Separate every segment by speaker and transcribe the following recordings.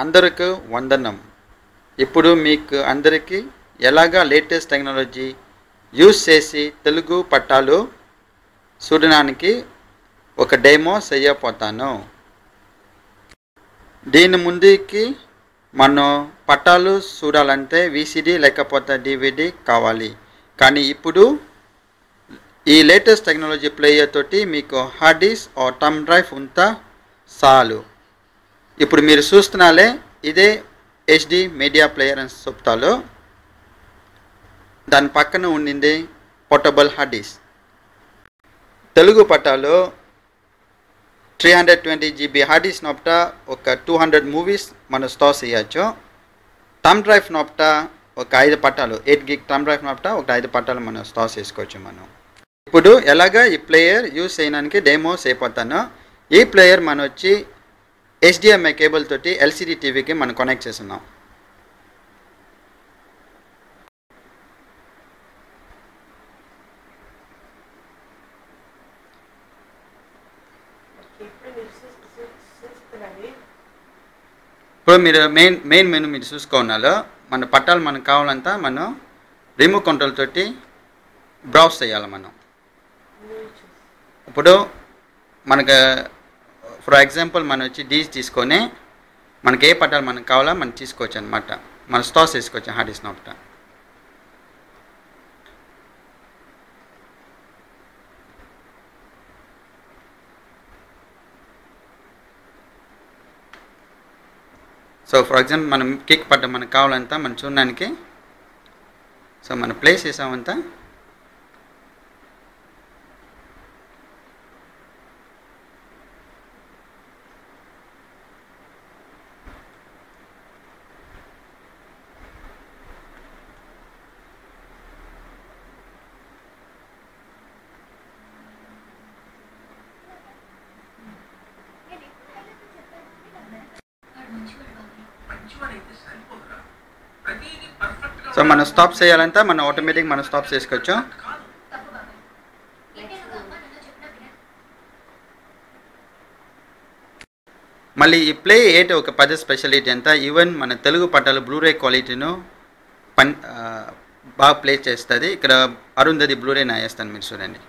Speaker 1: అందరికీ వందనం. ఇప్పుడు మీకు అందరికీ ఎలాగా లేటెస్ట్ టెక్నాలజీ యూస్ చేసి తెలుగు పట్టాలు చూడడానికి ఒక డెమో చేయబోతాను. దీని ముందుకి మనం పట్టాలు చూడాలంటే విసిడి లేకపోతే డివిడి కావాలి. కానీ ఇప్పుడు ఈ లేటెస్ట్ టెక్నాలజీ ప్లేయర్ తోటి మీకు hard disk or thumb drive ఉంటే చాలు. ఇప్పుడు మీరు చూస్తున్నాలే, ఇదే హెచ్డి మీడియా ప్లేయర్ అని చెప్తాలో. దాని పక్కన ఉండింది పోర్టబుల్ హార్డ్ డిస్క్. తెలుగు పట్టాలో 320 GB హార్డ్ డిస్క్ నొప్ట ఒక 200 మూవీస్ మనం స్టోర్ చేయొచ్చు. థంబ్ డ్రైవ్ నొప్ట ఒక 5 పట్టాలు 8 GB థంబ్ డ్రైవ్ నొప్ట ఒక 5 పట్టాలు మనం స్టోర్ చేసుకోవచ్చు. మనం ఇప్పుడు ఎలాగా ఈ ప్లేయర్ యూజ్ చేయడానికి డెమో చేయబోతాను. ఈ ప్లేయర్ మనం వచ్చి HDMI కేబుల్ తోటి LCD టీవీకి మనం కనెక్ట్ చేస్తున్నాం. ఇప్పుడు మీరు మెయిన్ మెనూ మీరు చూసుకోవాలో మన పట్టాలు మనకు కావాలంతా మనం రిమోట్ కంట్రోల్ తోటి బ్రౌజ్ చేయాలి. మనం ఇప్పుడు మనకు ఫర్ ఎగ్జాంపుల్ మనం వచ్చి డీస్ తీసుకొని మనకి ఏ పట్టాలు మనకు కావాలో మనం తీసుకోవచ్చు అనమాట. మనం స్టోర్ చేసుకోవచ్చు హార్డ్ డిస్క్ నొప్ట. సో ఫర్ ఎగ్జాంపుల్ మనం కేక్ పట్ట మనకు కావాలంతా మనం చూడడానికి సో మనం ప్లే చేసామంతా. సో మనం స్టాప్ చేయాలంటే మనం ఆటోమేటిక్ మనం స్టాప్ చేసుకోవచ్చు. మళ్ళీ ఈ ప్లే ఏంటి ఒక పెద్ద స్పెషాలిటీ అంతా ఈవెన్ మన తెలుగు పట్టాలు బ్లూరే క్వాలిటీను బాగా ప్లే చేస్తుంది. ఇక్కడ అరుంధతి బ్లూరే నా వేస్తాను, మీరు చూడండి.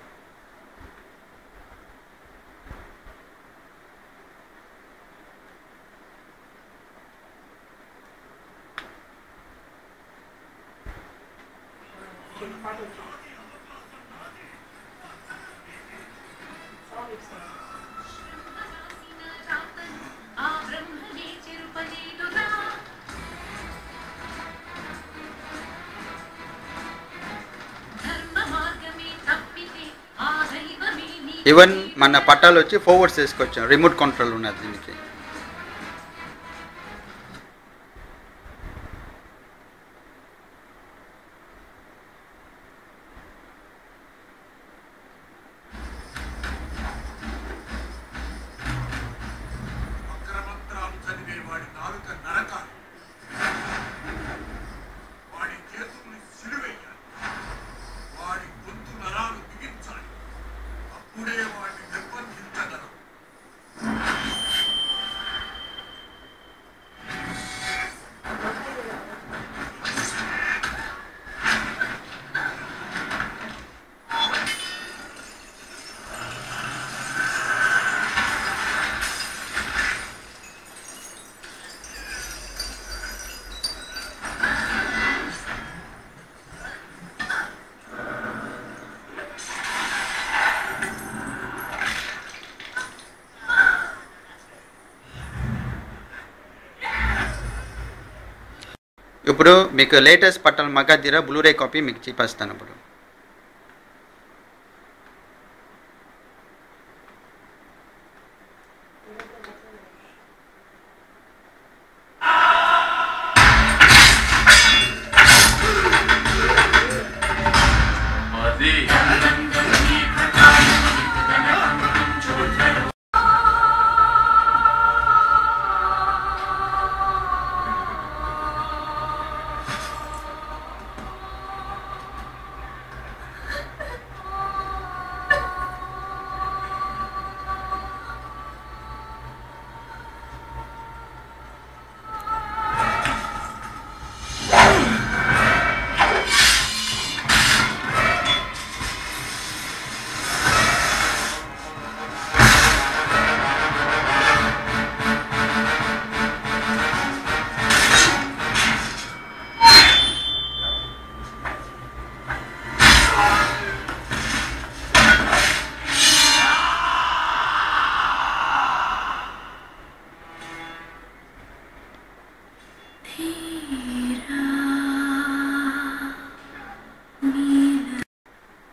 Speaker 1: ఈవెన్ మన పట్టాలు వచ్చి ఫార్వర్డ్ చేసుకోవచ్చు, రిమోట్ కంట్రోల్ ఉన్నది దీనికి. ఇప్పుడు మీకు లేటెస్ట్ పట్టాల మగధిర బ్లూరే కాపీ మీకు చూపిస్తాను. ఇప్పుడు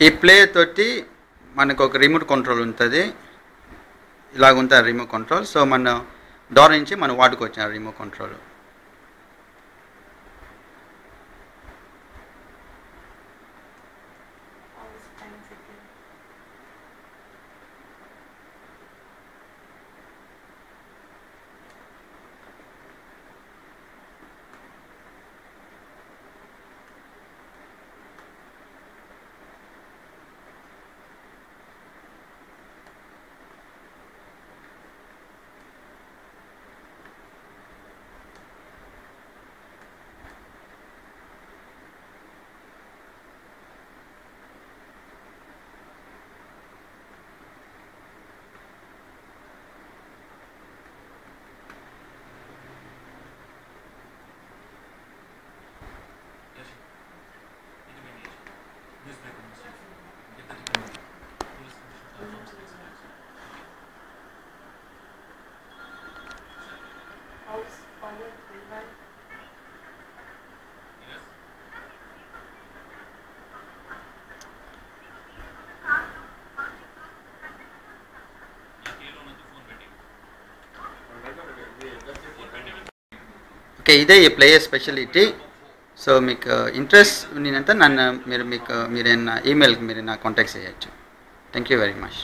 Speaker 1: ఈ ప్లే తోటి మనకు ఒక రిమోట్ కంట్రోల్ ఉంటుంది, ఇలాగ ఉంటుంది రిమోట్ కంట్రోల్. సో మన డోర్ నుంచి మనం వాడుకోవచ్చు ఆ రిమోట్ కంట్రోల్. ఓకే, ఇదే ఈ ప్లేయర్ స్పెషాలిటీ. సో మీకు ఇంట్రెస్ట్ ఉన్నంత నన్ను మీరు ఈమెయిల్కి మీరు నా కాంటాక్ట్ చేయొచ్చు. Thank you very much.